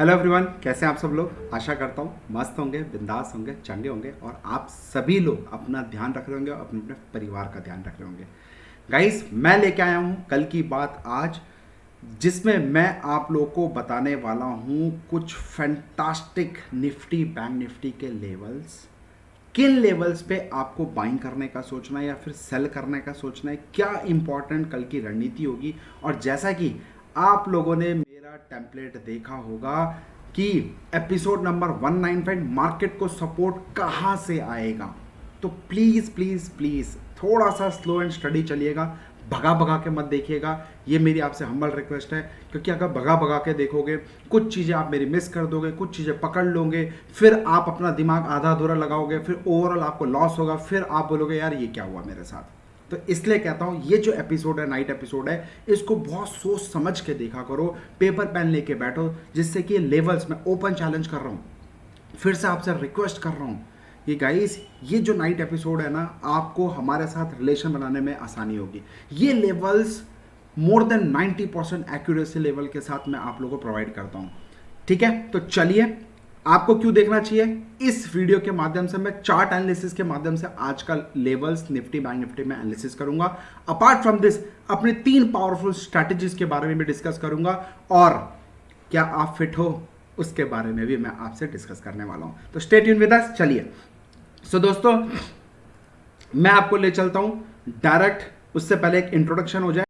Hello everyone, कैसे हैं आप सब लोग। आशा करता हूँ मस्त होंगे, बिंदास होंगे, चंगे होंगे और आप सभी लोग अपना ध्यान रख रहे होंगे और अपने अपने परिवार का ध्यान रख रहे होंगे। गाइस, मैं लेके आया हूँ कल की बात आज, जिसमें मैं आप लोगों को बताने वाला हूँ कुछ फैंटास्टिक निफ्टी बैंक निफ्टी के लेवल्स। किन लेवल्स पे आपको बाइंग करने का सोचना है या फिर सेल करने का सोचना है, क्या इंपॉर्टेंट कल की रणनीति होगी। और जैसा कि आप लोगों ने मेरा टेम्पलेट देखा होगा कि एपिसोड नंबर 195 मार्केट को सपोर्ट कहाँ से आएगा, तो प्लीज़ प्लीज़ प्लीज़ थोड़ा सा स्लो एंड स्टडी चलिएगा, भगा भगा के मत देखिएगा। ये मेरी आपसे हम्बल रिक्वेस्ट है, क्योंकि अगर भगा भगा के देखोगे कुछ चीज़ें आप मेरी मिस कर दोगे, कुछ चीज़ें पकड़ लोगे, फिर आप अपना दिमाग आधा अधूरा लगाओगे, फिर ओवरऑल आपको लॉस होगा, फिर आप बोलोगे यार ये क्या हुआ मेरे साथ। तो इसलिए कहता हूँ ये जो एपिसोड है, नाइट एपिसोड है, इसको बहुत सोच समझ के देखा करो, पेपर पेन लेके बैठो, जिससे कि लेवल्स में ओपन चैलेंज कर रहा हूँ, फिर से आपसे रिक्वेस्ट कर रहा हूँ कि गाइस ये जो नाइट एपिसोड है ना, आपको हमारे साथ रिलेशन बनाने में आसानी होगी। ये levels more than 90% accuracy level के साथ मैं आप लोगों को प्रोवाइड करता हूँ। ठीक है, तो चलिए, आपको क्यों देखना चाहिए, इस वीडियो के माध्यम से मैं चार्ट एनालिसिस के माध्यम से आज का लेवल्स निफ्टी बैंक निफ्टी में एनालिसिस करूंगा। अपार्ट फ्रॉम दिस अपने 3 पावरफुल स्ट्रैटेजीज के बारे में भी डिस्कस करूंगा, और क्या आप फिट हो उसके बारे में भी मैं आपसे डिस्कस करने वाला हूं। तो स्टे ट्यून विद अस। चलिए, सो दोस्तों, मैं आपको ले चलता हूं डायरेक्ट, उससे पहले एक इंट्रोडक्शन हो जाए।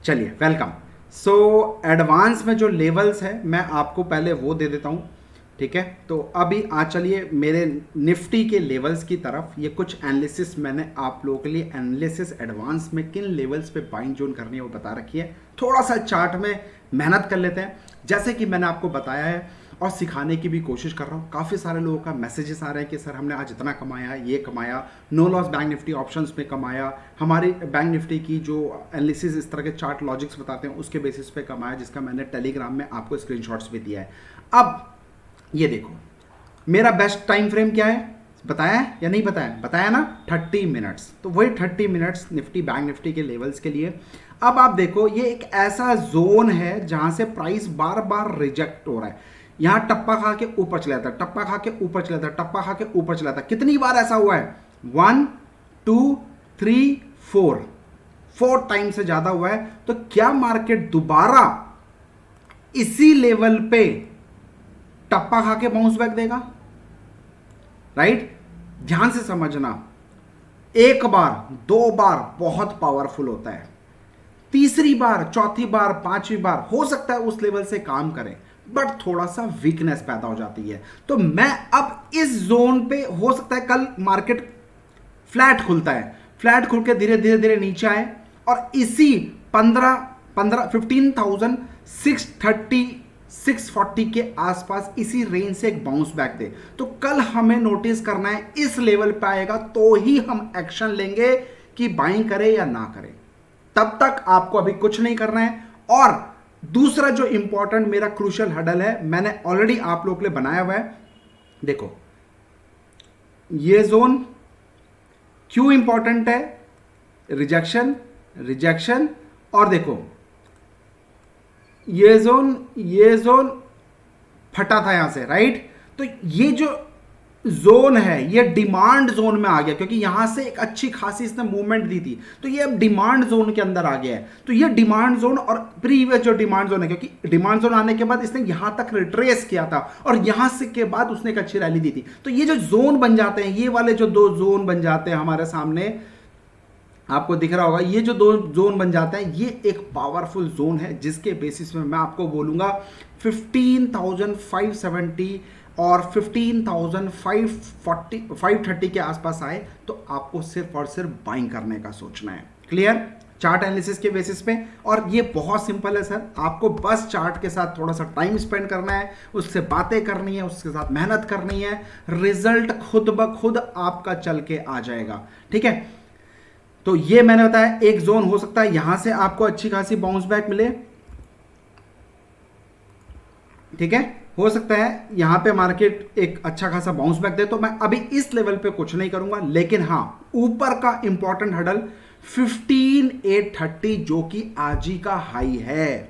चलिए, वेलकम। सो एडवांस में जो लेवल्स है मैं आपको पहले वो दे देता हूँ। ठीक है, तो अभी आ चलिए मेरे निफ्टी के लेवल्स की तरफ। ये कुछ एनालिसिस मैंने आप लोगों के लिए एनालिसिस एडवांस में किन लेवल्स पे बाइंग जोन करनी है वो बता रखी है। थोड़ा सा चार्ट में मेहनत कर लेते हैं, जैसे कि मैंने आपको बताया है और सिखाने की भी कोशिश कर रहा हूँ। काफ़ी सारे लोगों का मैसेजेस आ रहे हैं कि सर हमने आज इतना कमाया, ये कमाया, no loss bank Nifty options में कमाया, हमारी बैंक निफ्टी की जो एनालिसिस इस तरह के चार्ट लॉजिक्स बताते हैं उसके बेसिस पे कमाया, जिसका मैंने टेलीग्राम में आपको स्क्रीनशॉट्स भी दिया है। अब ये देखो, मेरा बेस्ट टाइम फ्रेम क्या है, बताया है या नहीं बताया, बताया ना, 30 मिनट्स। तो वही 30 मिनट्स निफ्टी बैंक निफ्टी के लेवल्स के लिए। अब आप देखो, ये एक ऐसा जोन है जहां से प्राइस बार बार रिजेक्ट हो रहा है। यहां टप्पा खा के ऊपर चला जाता है, टप्पा खा के ऊपर चला जाता है, टप्पा खा के ऊपर चला जाता है। कितनी बार ऐसा हुआ है? 1 2 3 4 टाइम से ज्यादा हुआ है। तो क्या मार्केट दोबारा इसी लेवल पे टप्पा खा के बाउंस बैक देगा? राइट, ध्यान से समझना। एक बार, 2 बार बहुत पावरफुल होता है, तीसरी बार, चौथी बार, पांचवी बार हो सकता है उस लेवल से काम करें, बट थोड़ा सा वीकनेस पैदा हो जाती है। तो मैं अब इस जोन पे, हो सकता है कल मार्केट फ्लैट खुलता है, फ्लैट खुल के धीरे धीरे धीरे नीचे आए और इसी 15,630 640 के आसपास इसी रेंज से एक बाउंस बैक दे। तो कल हमें नोटिस करना है इस लेवल पे आएगा तो ही हम एक्शन लेंगे कि बाइंग करें या ना करें। तब तक आपको अभी कुछ नहीं करना है। और दूसरा जो इंपॉर्टेंट मेरा क्रूशियल हडल है, मैंने ऑलरेडी आप लोगों के लिए बनाया हुआ है। देखो, ये जोन क्यों इंपॉर्टेंट है, रिजेक्शन रिजेक्शन, और देखो ये जोन फटा था यहां से, राइट। तो ये जो जोन है ये डिमांड जोन में आ गया, क्योंकि यहां से एक अच्छी खासी इसने मूवमेंट दी थी, तो ये अब डिमांड जोन के अंदर आ गया है। तो ये डिमांड जोन और प्रीवियस जो डिमांड जोन है, क्योंकि डिमांड जोन आने के बाद इसने यहां तक रिट्रेस किया था और यहां से के बाद उसने एक अच्छी रैली दी थी। तो ये जो जोन बन जाते हैं, ये वाले जो 2 जोन बन जाते हैं हमारे सामने, आपको दिख रहा होगा, ये जो 2 जोन बन जाते हैं, ये एक पावरफुल जोन है, जिसके बेसिस में मैं आपको बोलूंगा 15,570 और 15,530 के आसपास आए तो आपको सिर्फ और सिर्फ बाइंग करने का सोचना है। क्लियर, चार्ट एनालिसिस के बेसिस पे। और ये बहुत सिंपल है सर, आपको बस चार्ट के साथ थोड़ा सा टाइम स्पेंड करना है, उससे बातें करनी है, उसके साथ मेहनत करनी है, रिजल्ट खुद ब खुद आपका चल के आ जाएगा। ठीक है, तो ये मैंने बताया एक जोन हो सकता है, यहां से आपको अच्छी खासी बाउंस बैक मिले, ठीक है, हो सकता है यहां पे मार्केट एक अच्छा खासा बाउंस बैक दे, तो मैं अभी इस लेवल पे कुछ नहीं करूंगा, लेकिन हां ऊपर का इंपॉर्टेंट हडल 15830 जो कि आज ही का हाई है।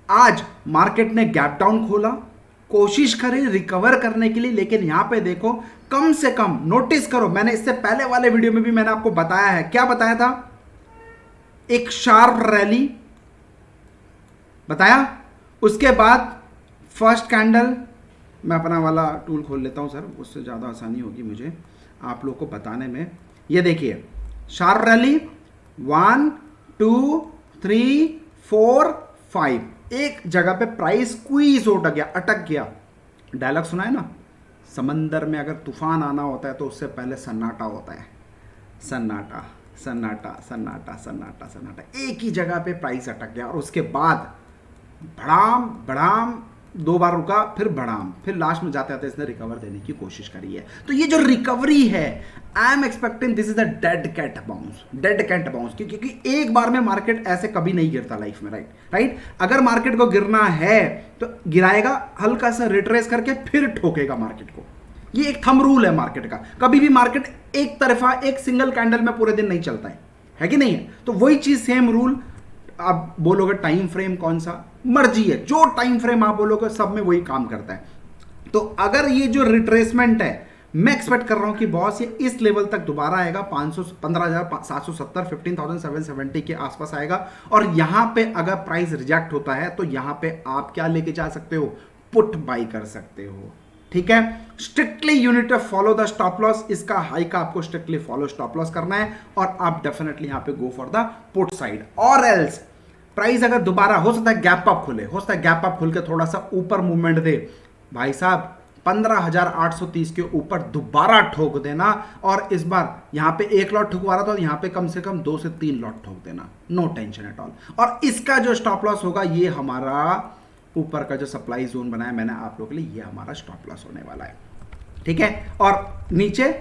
आज मार्केट ने गैप डाउन खोला, कोशिश करें रिकवर करने के लिए, लेकिन यहां पे देखो कम से कम नोटिस करो, मैंने इससे पहले वाले वीडियो में भी मैंने आपको बताया है, क्या बताया था, एक शार्प रैली बताया, उसके बाद फर्स्ट कैंडल, मैं अपना वाला टूल खोल लेता हूं सर, उससे ज़्यादा आसानी होगी मुझे आप लोग को बताने में। ये देखिए शार्प रैली 1 2 3 4 5, एक जगह पे प्राइस क्वीज अटक गया। डायलॉग सुना है ना, समंदर में अगर तूफान आना होता है तो उससे पहले सन्नाटा होता है, सन्नाटा सन्नाटा सन्नाटा सन्नाटा सन्नाटा, एक ही जगह पे प्राइस अटक गया और उसके बाद बढ़ाम बढ़ाम, 2 बार रुका, फिर बढ़ाम, फिर लास्ट में जाते आते इसने रिकवर देने की कोशिश करी है। तो ये जो रिकवरी है, I am expecting this is a dead cat bounce, dead cat bounce, क्योंकि एक बार में मार्केट ऐसे कभी नहीं गिरता लाइफ में, राइट। अगर मार्केट को गिरना है तो गिराएगा, हल्का सा रिट्रेस करके फिर ठोकेगा मार्केट को। ये एक थंब रूल है मार्केट का, कभी भी मार्केट एक तरफा एक सिंगल कैंडल में पूरे दिन नहीं चलता है कि नहीं है। तो वही चीज सेम रूल, आप बोलोगे टाइम फ्रेम कौन सा, मर्जी है, जो टाइम फ्रेम आप बोलोगे सब में वही काम करता है। तो अगर ये जो रिट्रेसमेंट है, मैं एक्सपेक्ट कर रहा हूं कि बॉस ये इस लेवल तक दोबारा आएगा, 15,770 15,770 के आसपास आएगा, और यहां पे अगर प्राइस रिजेक्ट होता है तो यहां पे आप क्या लेके जा सकते हो, पुट बाई कर सकते हो, ठीक है। Strictly unit of follow the stop loss, इसका हाई का आपको स्ट्रिक्टली फॉलो स्टॉप लॉस करना है, और आप डेफिनेटली यहां पे go for the put side. और एल्स प्राइस अगर दोबारा, हो सकता है गैप अप खुले, हो सकता है गैप अप खुल के थोड़ा सा ऊपर मूवमेंट दे, भाई साहब 15,830 के ऊपर दोबारा ठोक देना, और इस बार यहां पे एक लॉट ठुकवा रहा था, यहां पे कम से कम 2 से 3 लॉट ठोक देना, नो टेंशन एट ऑल। और इसका जो स्टॉप लॉस होगा, ये हमारा ऊपर का जो सप्लाई जोन बनाया मैंने आप लोगों के लिए, ये हमारा स्टॉप लॉस होने वाला है, ठीक है। और नीचे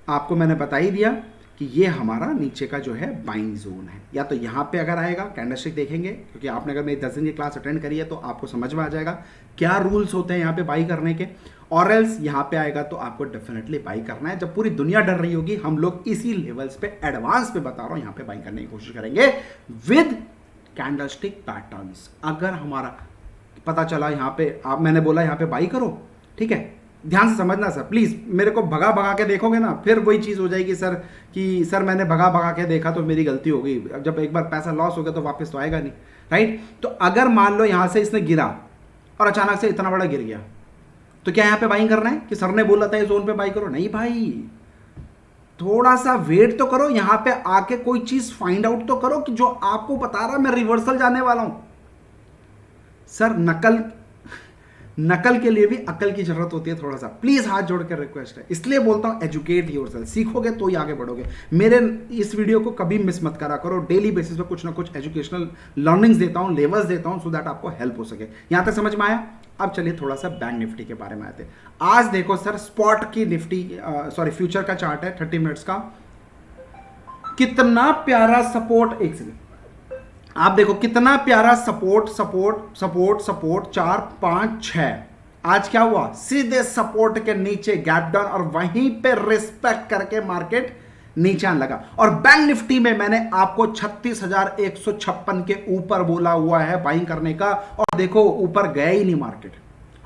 आपको मैंने बता ही दिया कि ये हमारा नीचे का जो है बाइंग जोन है, या तो यहाँ पे अगर आएगा कैंडलस्टिक देखेंगे, क्योंकि आपने अगर मेरी 10 दिन की क्लास अटेंड करी है तो आपको समझ में आ जाएगा क्या रूल्स होते हैं यहाँ पे बाई करने के। और एल्स यहाँ पे आएगा तो आपको डेफिनेटली बाई करना है, जब पूरी दुनिया डर रही होगी, हम लोग इसी लेवल्स पे एडवांस पे बता रहा हूँ यहाँ पे बाई करने की कोशिश करेंगे विद कैंडलस्टिक पैटर्न्स। अगर हमारा पता चला यहाँ पे, आप मैंने बोला यहाँ पे बाई करो, ठीक है, ध्यान से समझना सर प्लीज, मेरे को भगा भगा के देखोगे ना, फिर वही चीज हो जाएगी सर कि सर मैंने भगा भगा के देखा तो मेरी गलती हो गई, जब एक बार पैसा लॉस हो गया तो वापस तो आएगा नहीं, राइट। तो अगर मान लो यहां से इसने गिरा और अचानक से इतना बड़ा गिर गया, तो क्या यहां पे बाइंग करना है कि सर ने बोला था इस जोन पे बाई करो, नहीं भाई, थोड़ा सा वेट तो करो, यहां पे आके कोई चीज फाइंड आउट तो करो कि जो आपको बता रहा मैं रिवर्सल जाने वाला हूं। सर नकल के लिए भी अकल की जरूरत होती है, थोड़ा सा प्लीज हाथ जोड़ कर रिक्वेस्ट है, इसलिए बोलता हूं एजुकेट योरसेल्फ, सीखोगे तो ही आगे बढ़ोगे। मेरे इस वीडियो को कभी मिस मत करा करो, डेली बेसिस पे कुछ ना कुछ एजुकेशनल लर्निंग्स देता हूं, लेवल्स देता हूं, सो दैट आपको हेल्प हो सके। यहां तक समझ में आया। अब चलिए थोड़ा सा बैंक निफ्टी के बारे में आते हैं। आज देखो सर, स्पॉट की निफ्टी फ्यूचर का चार्ट है 30 मिनट्स का, कितना प्यारा सपोर्ट, एक सेकंड, आप देखो कितना प्यारा सपोर्ट सपोर्ट सपोर्ट सपोर्ट, 4 5 6, आज क्या हुआ, सीधे सपोर्ट के नीचे गैप डाउन, और वहीं पे रिस्पेक्ट करके मार्केट नीचे आने लगा। और बैंक निफ्टी में मैंने आपको 36,156 के ऊपर बोला हुआ है बाइंग करने का, और देखो ऊपर गया ही नहीं मार्केट।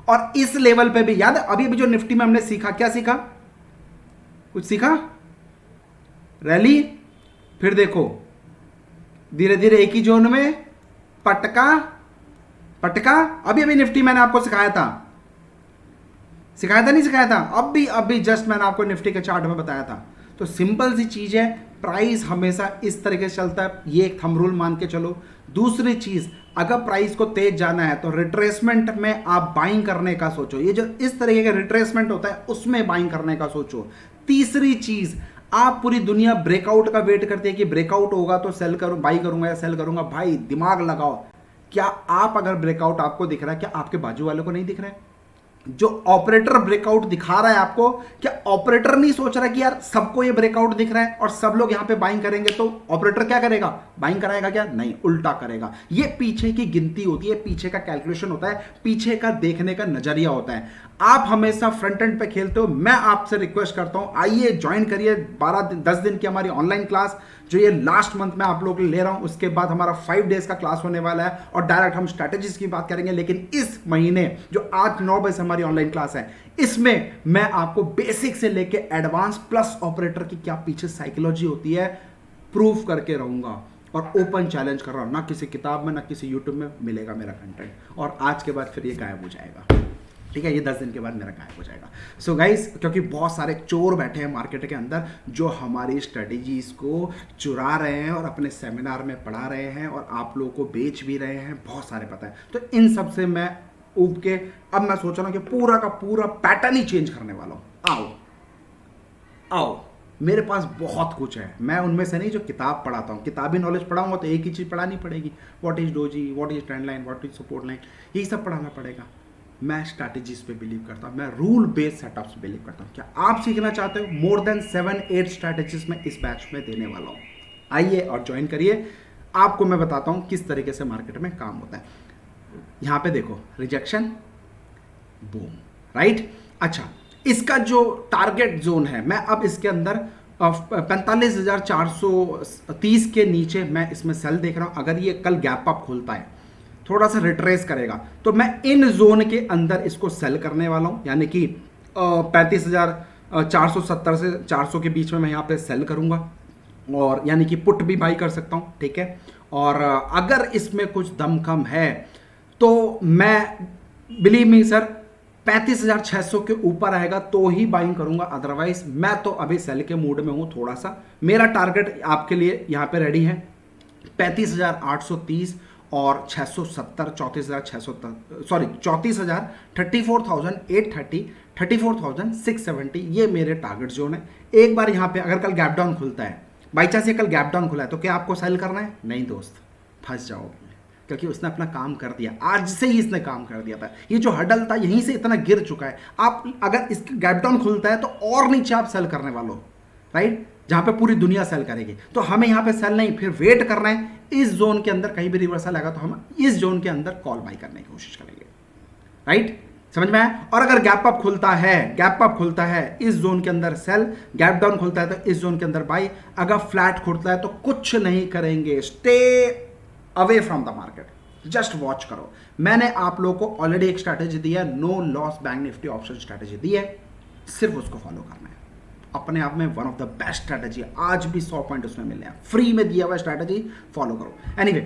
और इस लेवल पे भी याद है, अभी भी जो निफ्टी में हमने सीखा, क्या सीखा, कुछ सीखा, रैली, फिर देखो धीरे धीरे एक ही जोन में पटका पटका, अभी निफ्टी मैंने आपको सिखाया था नहीं सिखाया था, अभी जस्ट मैंने आपको निफ्टी के चार्ट में बताया था। तो सिंपल सी चीज है, प्राइस हमेशा इस तरीके से चलता है, ये एक थंब रूल मान के चलो। दूसरी चीज, अगर प्राइस को तेज जाना है तो रिट्रेसमेंट में आप बाइंग करने का सोचो, ये जो इस तरीके का रिट्रेसमेंट होता है उसमें बाइंग करने का सोचो। तीसरी चीज, आप पूरी दुनिया ब्रेकआउट का वेट करते हैं कि ब्रेकआउट होगा तो सेल करूं, बाई करूंगा या सेल करूंगा, भाई दिमाग लगाओ, क्या आप अगर ब्रेकआउट आपको दिख रहा है, क्या आपके बाजू वालों को नहीं दिख रहा है? जो ऑपरेटर ब्रेकआउट दिखा रहा है आपको, क्या ऑपरेटर नहीं सोच रहा कि यार सबको ये ब्रेकआउट दिख रहा है और सब लोग यहां पे बाइंग करेंगे, तो ऑपरेटर क्या करेगा, बाइंग कराएगा क्या, नहीं, उल्टा करेगा। ये पीछे की गिनती होती है, पीछे का कैलकुलेशन होता है, पीछे का देखने का नजरिया होता है। आप हमेशा फ्रंट एंड पे खेलते हो, मैं आपसे रिक्वेस्ट करता हूं आइए ज्वाइन करिए 10 दिन की हमारी ऑनलाइन क्लास, जो ये लास्ट मंथ में आप लोग ले रहा हूं। उसके बाद हमारा 5 डेज का क्लास होने वाला है और डायरेक्ट हम स्ट्रैटेजीज की बात करेंगे। लेकिन इस महीने जो आज 9 बजे हमारी ऑनलाइन क्लास है, इसमें मैं आपको बेसिक से लेके एडवांस प्लस ऑपरेटर की क्या पीछे साइकोलॉजी होती है प्रूफ करके रहूंगा, और ओपन चैलेंज कर रहा हूं। ना किसी किताब में ना किसी यूट्यूब में मिलेगा मेरा कंटेंट, और आज के बाद फिर ये गायब हो जाएगा, ठीक है, ये 10 दिन के बाद मेरा गायब हो जाएगा। सो गाइस, क्योंकि बहुत सारे चोर बैठे हैं मार्केट के अंदर जो हमारी स्ट्रेटेजीज को चुरा रहे हैं और अपने सेमिनार में पढ़ा रहे हैं और आप लोगों को बेच भी रहे हैं, बहुत सारे पता है। तो इन सब से मैं उब के अब मैं सोच रहा हूं कि पूरा का पूरा पैटर्न ही चेंज करने वाला हूं। आओ आओ, मेरे पास बहुत कुछ है, मैं उनमें से नहीं जो किताब पढ़ाता हूँ। किताबी नॉलेज पढ़ाऊंगा तो एक ही चीज़ पढ़ानी पड़ेगी, what is doji, what is trend line, what is support line, यही सब पढ़ाना पड़ेगा। मैं स्ट्रैटेजीज पे बिलीव करता हूँ, मैं रूल बेस्ड सेटअप्स पे बिलीव करता हूँ। क्या आप सीखना चाहते हो? मोर देन 7-8 स्ट्रैटेजीज में इस बैच में देने वाला हूँ, आइए और ज्वाइन करिए। आपको मैं बताता हूँ किस तरीके से मार्केट में काम होता है। यहाँ पे देखो, रिजेक्शन, बूम, राइट। अच्छा, इसका जो टारगेट जोन है, मैं अब इसके अंदर 45,430 के नीचे मैं इसमें सेल देख रहा हूं। अगर ये कल गैप अप खुलता है, थोड़ा सा रिट्रेस करेगा, तो मैं इन जोन के अंदर इसको सेल करने वाला हूं, यानी कि 35,470 से 400 के बीच में मैं यहां पे सेल करूंगा, और यानी कि पुट भी बाई कर सकता हूं, ठीक है। और अगर इसमें कुछ दमखम है तो मैं, बिलीव मी सर, 35,600 के ऊपर आएगा तो ही बाइंग करूंगा, अदरवाइज मैं तो अभी सेल के मूड में हूं थोड़ा सा। मेरा टारगेट आपके लिए यहां पे रेडी है 35,830 और 670, 34,600, सॉरी 34,000, 34,830, 34,670, ये मेरे टारगेट जोन है। एक बार यहां पे अगर कल गैप डाउन खुलता है, बाई चांस ये कल गैप डाउन खुला है, तो क्या आपको सेल करना है? नहीं दोस्त, फंस जाओगे, क्योंकि उसने अपना काम कर दिया, आज से ही इसने काम कर दिया था। ये जो हडल था यहीं से इतना गिर चुका है। आप अगर इसका गैप डाउन खुलता है तो और नीचे आप सेल करने वालों, राइट, जहां पे पूरी दुनिया सेल करेगी। तो हमें यहां पे सेल नहीं, फिर वेट करना है। इस जोन के अंदर कहीं भी रिवर्सल आएगा तो हम इस जोन के अंदर कॉल बाई करने की कोशिश करेंगे, राइट, समझ में आया। और अगर गैप अप खुलता है, गैप अप खुलता है इस जोन के अंदर सेल, गैप डाउन खुलता है तो इस जोन के अंदर बाई, अगर फ्लैट खुलता है तो कुछ नहीं करेंगे, stay away from the market, just watch करो। मैंने आप लोगों को ऑलरेडी एक स्ट्रैटेजी दी है, no loss bank Nifty option strategy दी है, सिर्फ उसको फॉलो करना है। अपने आप में one of the best strategy है, आज भी 100 पॉइंट उसमें मिले हैं, फ्री में दिया हुआ स्ट्रैटेजी, फॉलो करो। एनीवे,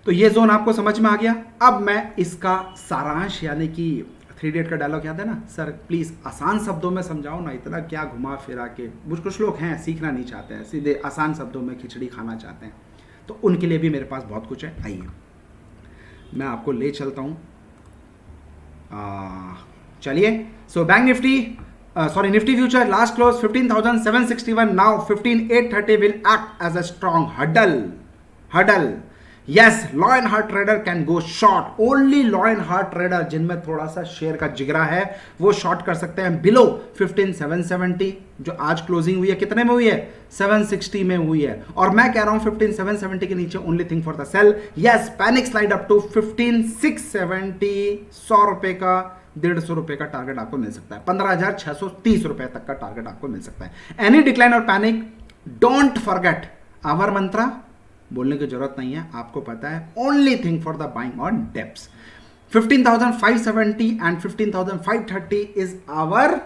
तो ये जोन आपको समझ में आ गया। अब मैं इसका सारांश, यानी कि 3 इडियट का डायलॉग याद है ना, सर प्लीज आसान शब्दों में समझाओ ना, इतना क्या घुमा फिरा के। कुछ लोग हैं सीखना नहीं चाहते हैं, सीधे आसान शब्दों में खिचड़ी खाना चाहते हैं, तो उनके लिए भी मेरे पास बहुत कुछ है। आइए मैं आपको ले चलता हूं, चलिए। So bank Nifty, sorry, Nifty future last close 15,761, now 15,830 will act as a strong hurdle. Yes, Lionheart trader can go short, only Lionheart trader जिनमें थोड़ा सा शेयर का जिगरा है वो शॉर्ट कर सकते हैं बिलो 15,770, जो आज क्लोजिंग हुई है कितने में हुई है? 760 में हुई है। और मैं कह रहा हूं 15,770 के नीचे only thing for the sale. Yes, panic slide up to 15,670, 100 रुपए का, 150 रुपए का टारगेट आपको मिल सकता है, 15,630 रुपए तक का टारगेट आपको मिल सकता है। एनी डिक्लाइन और panic, don't forget our mantra, बोलने की जरूरत नहीं है, आपको पता है, only thing for the buying on dips. 15,570 and 15,530 is our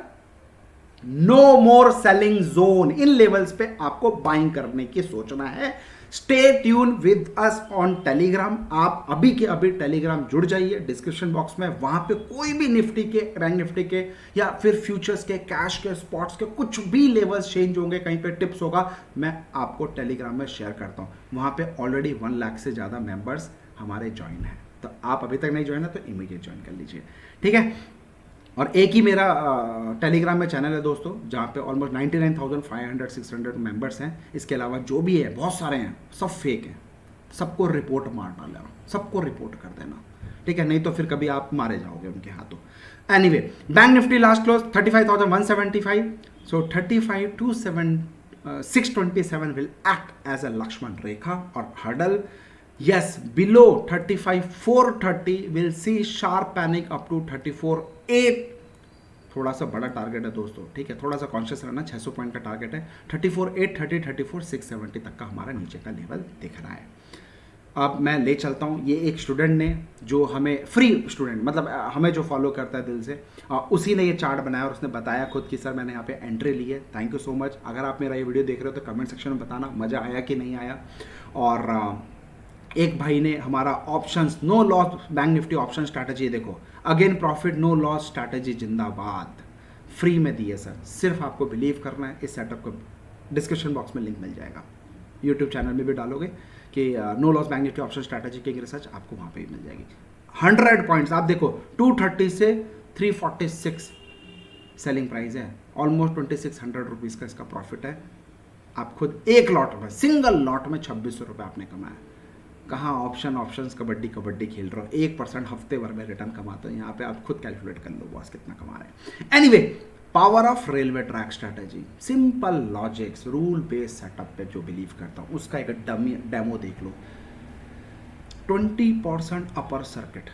no more selling zone. इन लेवल्स पे आपको बाइंग करने की सोचना है। Stay tune with us on Telegram. आप अभी के अभी टेलीग्राम जुड़ जाइए, डिस्क्रिप्शन बॉक्स में, वहां पे कोई भी निफ्टी के, बैंक निफ्टी के या फिर फ्यूचर्स के, कैश के, स्पॉट्स के कुछ भी लेवल्स चेंज होंगे, कहीं पे टिप्स होगा, मैं आपको टेलीग्राम में शेयर करता हूं। वहां पे ऑलरेडी 1 लाख से ज्यादा मेंबर्स हमारे ज्वाइन हैं, तो आप अभी तक नहीं ज्वाइन है तो इमीडिएट ज्वाइन कर लीजिए, ठीक है। और एक ही मेरा टेलीग्राम में चैनल है दोस्तों, जहाँ पे ऑलमोस्ट 99,500-600 मेंबर्स हैं। इसके अलावा जो भी है, बहुत सारे हैं, सब फेक हैं, सबको रिपोर्ट मार डालना, सबको रिपोर्ट कर देना, ठीक है, नहीं तो फिर कभी आप मारे जाओगे उनके हाथों। Anyway, bank Nifty last close 35,175, so 35 to 627 will act as a Lakshman Rekha or hurdle. Yes, below 35,430 will see sharp panic up to 34,800, थोड़ा सा बड़ा टारगेट है दोस्तों, ठीक है, थोड़ा सा कॉन्शियस रहना, 600 पॉइंट का टारगेट है। 34,830, 34,670 तक का हमारा नीचे का लेवल दिख रहा है। अब मैं ले चलता हूँ, ये एक स्टूडेंट ने जो हमें फ्री स्टूडेंट मतलब हमें जो फॉलो करता है दिल से, उसी ने ये चार्ट बनाया और उसने बताया खुद कि सर मैंने यहाँ पे एंट्री ली है। Thank you so much. अगर आप मेरा ये वीडियो देख रहे हो तो कमेंट सेक्शन में बताना मज़ा आया कि नहीं आया। और एक भाई ने हमारा options no loss bank Nifty option strategy, देखो again profit no loss strategy जिंदाबाद, फ्री में दी है सर, सिर्फ आपको बिलीव करना है। इस सेटअप को डिस्क्रिप्शन बॉक्स में लिंक मिल जाएगा, यूट्यूब चैनल में भी डालोगे कि no loss bank Nifty option strategy की रिसर्च आपको वहाँ पे ही मिल जाएगी। 100 पॉइंट्स आप देखो, 230 से 346 सेलिंग प्राइस है, ऑलमोस्ट 2600 रुपीज़ का इसका प्रॉफिट है। आप खुद एक लॉट में, सिंगल लॉट में 2600 रुपये आपने कमाया। कहाँ ऑप्शंस कबड्डी खेल रहे हो, 1% हफ्ते भर में रिटर्न कमाते हो। यहाँ पे आप खुद कैलकुलेट कर लो बॉस कितना कमा रहे हैं। Anyway, power of railway track strategy, simple logics, rule based setup पे जो बिलीव करता हूँ उसका एक डेमो देख लो। 20% अपर सर्किट,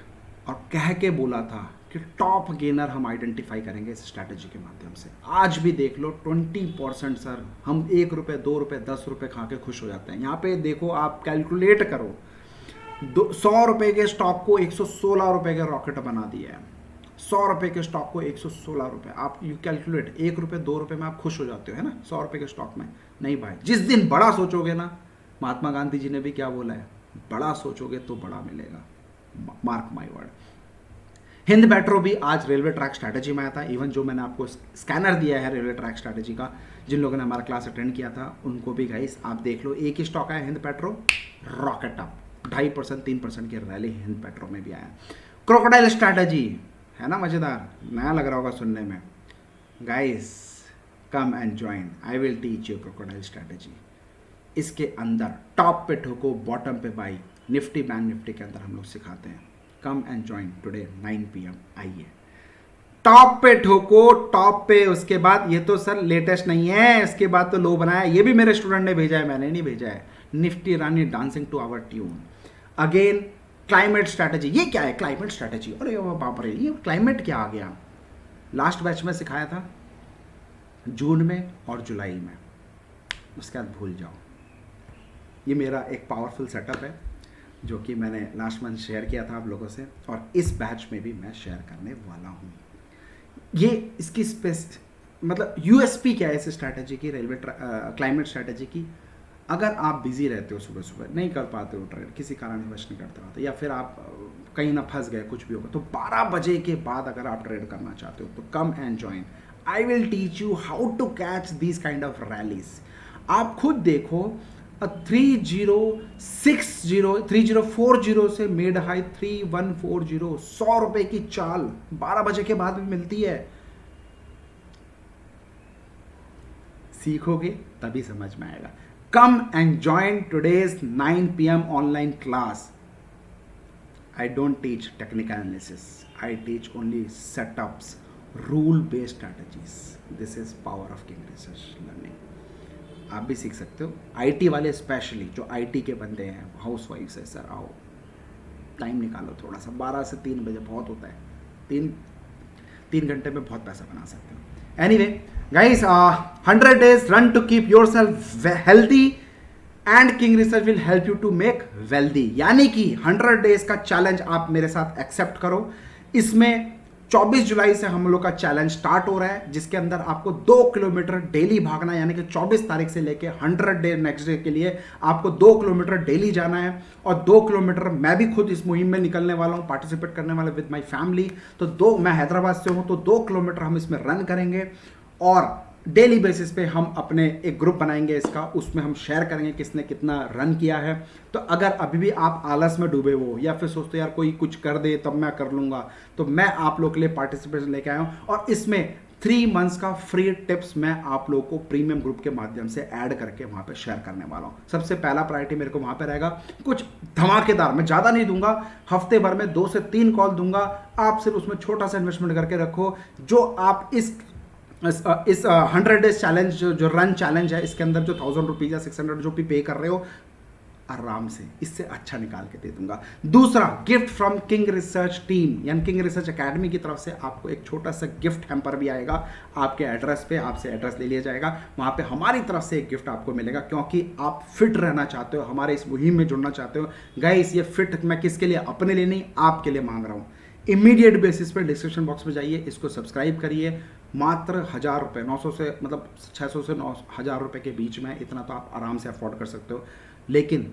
और कह के बोला था कि टॉप गेनर हम आइडेंटिफाई करेंगे इस स्ट्रैटेजी के माध्यम से। आज भी देख लो 20% सर, हम 1 रुपये 2 रुपये 10 रुपये खा के खुश हो जाते हैं। यहाँ पे देखो आप कैलकुलेट करो, 100 रुपये के स्टॉक को 116 रुपये के रॉकेट बना दिया है। 100 रुपये के स्टॉक को 116 रुपये, आप यू कैलकुलेट, 1 रुपये 2 रुपये में आप खुश हो जाते हो, है ना, 100 रुपये के स्टॉक में। नहीं भाई, जिस दिन बड़ा सोचोगे ना, महात्मा गांधी जी ने भी क्या बोला है, बड़ा सोचोगे तो बड़ा मिलेगा, mark my word. Hind metro भी आज रेलवे ट्रैक स्ट्रैटेजी में आया था। इवन जो मैंने आपको स्कैनर दिया है रेलवे ट्रैक स्ट्रैटेजी का, जिन लोगों ने हमारा क्लास अटेंड किया था उनको भी गाइस आप देख लो, एक ही स्टॉक आया हिंद पेट्रो, रॉकेट अप 2.5% 3% की रैली हिंद पेट्रो में भी आया। क्रोकोडाइल स्ट्रैटेजी है ना, मजेदार, नया लग रहा होगा सुनने में। Guys come and join, I will teach you crocodile strategy. इसके अंदर टॉप पे ठोको, बॉटम पे बाई, निफ्टी बैंक निफ्टी के अंदर हम लोग सिखाते हैं। कम एंड ज्वाइन टुडे 9 PM, आइए टॉप पे ठोको, टॉप पे। उसके बाद ये तो सर लेटेस्ट नहीं है, इसके बाद तो लो बनाया, ये भी मेरे स्टूडेंट ने भेजा है, मैंने नहीं भेजा है। निफ्टी रानी dancing to our tune. Again climate strategy, ये क्या है क्लाइमेट स्ट्रैटेजी, अरे बाप रे, ये क्लाइमेट क्या आ गया। लास्ट बैच में सिखाया था जून में और जुलाई में, उसके बाद भूल जाओ। ये मेरा एक पावरफुल सेटअप है जो कि मैंने लास्ट मंथ शेयर किया था आप लोगों से, और इस बैच में भी मैं शेयर करने वाला हूँ। ये इसकी मतलब यूएसपी क्या है इस स्ट्रैटेजी की, रेलवे क्लाइमेट स्ट्रैटेजी की। अगर आप बिजी रहते हो, सुबह सुबह नहीं कर पाते हो ट्रेड, किसी कारणवश नहीं करते हो, या फिर आप कहीं ना फंस गए, कुछ भी होगा, तो 12 बजे के बाद अगर आप ट्रेड करना चाहते हो तो come and join. I will teach you how to catch this kind of rallies. आप खुद देखो, 3040 से मेड हाई 3140, 100 रुपए की चाल 12 बजे के बाद भी मिलती है। सीखोगे तभी समझ में आएगा। कम and join today's 9 PM online class. I don't teach technical analysis, I teach only setups, rule based strategies. This is power of king research learning. आप भी सीख सकते हो, आईटी वाले स्पेशली, जो आईटी के बंदे हैं, हाउस वाइफ्स है, सर आओ टाइम निकालो थोड़ा सा, 12 से 3 बजे बहुत होता है, 3 घंटे में बहुत पैसा बना सकते हो। Anyway guys, 100 days run to keep yourself healthy and King Research will help you to make wealthy। यानी कि 100 days का चैलेंज आप मेरे साथ एक्सेप्ट करो। इसमें 24 जुलाई से हम लोग का चैलेंज स्टार्ट हो रहा है, जिसके अंदर आपको 2 किलोमीटर डेली भागना है। यानी कि 24 तारीख से लेके 100 डे नेक्स्ट डे के लिए आपको 2 किलोमीटर डेली जाना है। और 2 किलोमीटर मैं भी खुद इस मुहिम में निकलने वाला हूँ, पार्टिसिपेट करने वाला विद माय फैमिली। तो मैं हैदराबाद से हूँ, तो 2 किलोमीटर हम इसमें रन करेंगे, और डेली बेसिस पे हम अपने एक ग्रुप बनाएंगे इसका, उसमें हम शेयर करेंगे किसने कितना रन किया है। तो अगर अभी भी आप आलस में डूबे हो, या फिर सोचते यार कोई कुछ कर दे तब मैं कर लूँगा, तो मैं आप लोग के लिए पार्टिसिपेशन लेके आया हूँ। और इसमें 3 मंथ्स का फ्री टिप्स मैं आप लोगों को प्रीमियम ग्रुप के माध्यम से ऐड करके वहां पे शेयर करने वाला हूं। सबसे पहला प्रायोरिटी मेरे को वहां पे रहेगा, कुछ धमाकेदार, मैं ज्यादा नहीं दूंगा, हफ्ते भर में 2 से 3 कॉल दूंगा। आप सिर्फ उसमें छोटा सा इन्वेस्टमेंट करके रखो, जो आप इस 100 डेज चैलेंज जो रन चैलेंज है, इसके अंदर जो 1000 रुपीज या 600 जो भी पे कर रहे हो, आराम से इससे अच्छा निकाल के दे दूंगा। दूसरा, gift from king research team, यानी किंग रिसर्च एकेडमी की तरफ से आपको एक छोटा सा गिफ्ट हैम्पर भी आएगा आपके एड्रेस पे, आपसे एड्रेस ले लिया जाएगा, वहां पे हमारी तरफ से एक गिफ्ट आपको मिलेगा, क्योंकि आप फिट रहना चाहते हो, हमारे इस मुहिम में जुड़ना चाहते हो। गाइस, ये फिट मैं किसके लिए, अपने लिए नहीं, आपके लिए मांग रहा हूं। इमीडिएट बेसिस पे डिस्क्रिप्शन बॉक्स में जाइए, इसको सब्सक्राइब करिए, मात्र 1000 रुपये, 900 से मतलब 600 से 1000 रुपये के बीच में, इतना तो आप आराम से अफोर्ड कर सकते हो। लेकिन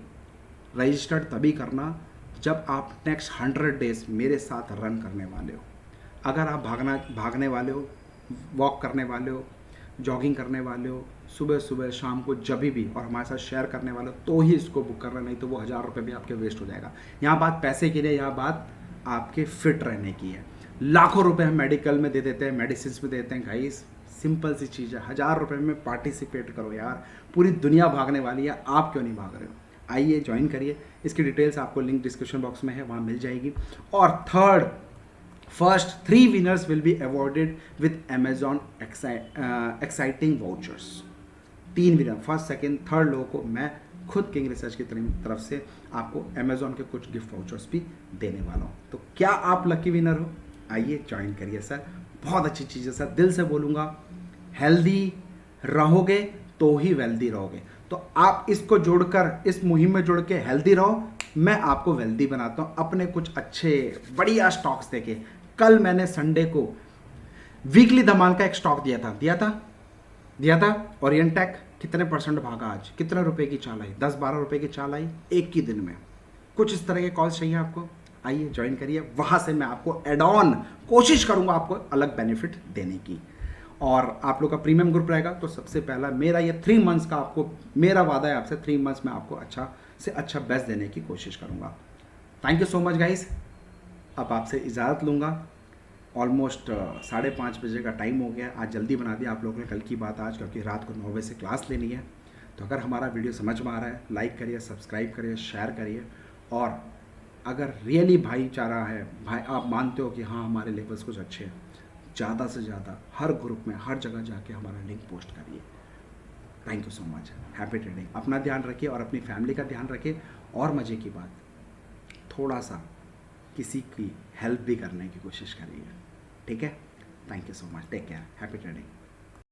रजिस्टर्ड तभी करना जब आप नेक्स्ट 100 डेज मेरे साथ रन करने वाले हो। अगर आप भागने वाले हो, वॉक करने वाले हो, जॉगिंग करने वाले हो, सुबह सुबह शाम को जब भी, और हमारे साथ शेयर करने वाले हो, तो ही इसको बुक करना, नहीं तो वो 1000 रुपये भी आपके वेस्ट हो जाएगा। यहाँ बात पैसे की नहीं, यहाँ बात आपके फिट रहने की है। लाखों रुपए हम मेडिकल में दे देते हैं, मेडिसिन में देते हैं। गाइस, सिंपल सी चीज़ है, 1000 रुपये में पार्टिसिपेट करो यार, पूरी दुनिया भागने वाली है, आप क्यों नहीं भाग रहे हो? आइए ज्वाइन करिए, इसकी डिटेल्स आपको लिंक डिस्क्रिप्शन बॉक्स में है, वहाँ मिल जाएगी। और first 3 winners will be awarded with Amazon exciting vouchers. 3 winner, first second third लोगों को मैं खुद किंग रिसर्च की तरफ से आपको अमेजॉन के कुछ गिफ्ट वाउचर्स भी देने वाला हूँ। तो क्या आप लकी विनर हो? आइए ज्वाइन करिए सर, बहुत अच्छी चीज़ है सर, दिल से बोलूँगा। हेल्दी रहोगे तो ही वेल्दी रहोगे, तो आप इसको जोड़कर, इस मुहिम में जुड़ के हेल्दी रहो, मैं आपको वेल्दी बनाता हूँ अपने कुछ अच्छे बढ़िया स्टॉक्स देके। कल मैंने संडे को वीकली धमाल का एक स्टॉक दिया था ओरिएंटेक, कितने % भागा आज, कितने रुपए की चाल आई, 10-12 रुपए की चाल आई एक ही दिन में। कुछ इस तरह के कॉल्स चाहिए आपको, आइए ज्वाइन करिए, वहां से मैं आपको एड ऑन कोशिश करूंगा आपको अलग बेनिफिट देने की। और आप लोग का प्रीमियम ग्रुप रहेगा, तो सबसे पहला मेरा ये 3 मंथ्स का आपको मेरा वादा है आपसे, 3 मंथ्स में आपको अच्छा से अच्छा बेस्ट देने की कोशिश करूंगा। Thank you so much guys, अब आपसे इजाज़त लूँगा। ऑलमोस्ट 5:30 बजे का टाइम हो गया, आज जल्दी बना दिया आप लोगों ने, कल की बात आज, क्योंकि रात को 9 बजे से क्लास लेनी है। तो अगर हमारा वीडियो समझ में आ रहा है, लाइक करिए, सब्सक्राइब करिए, शेयर करिए, और अगर रियली भाईचारा है, भाई आप मानते हो कि हाँ हमारे लेवल्स कुछ अच्छे हैं, ज़्यादा से ज़्यादा हर ग्रुप में हर जगह जाके हमारा लिंक पोस्ट करिए। Thank you so much, happy trading. अपना ध्यान रखिए और अपनी फैमिली का ध्यान रखिए, और मज़े की बात, थोड़ा सा किसी की हेल्प भी करने की कोशिश करिए, ठीक है? Thank you so much, take care, happy trading.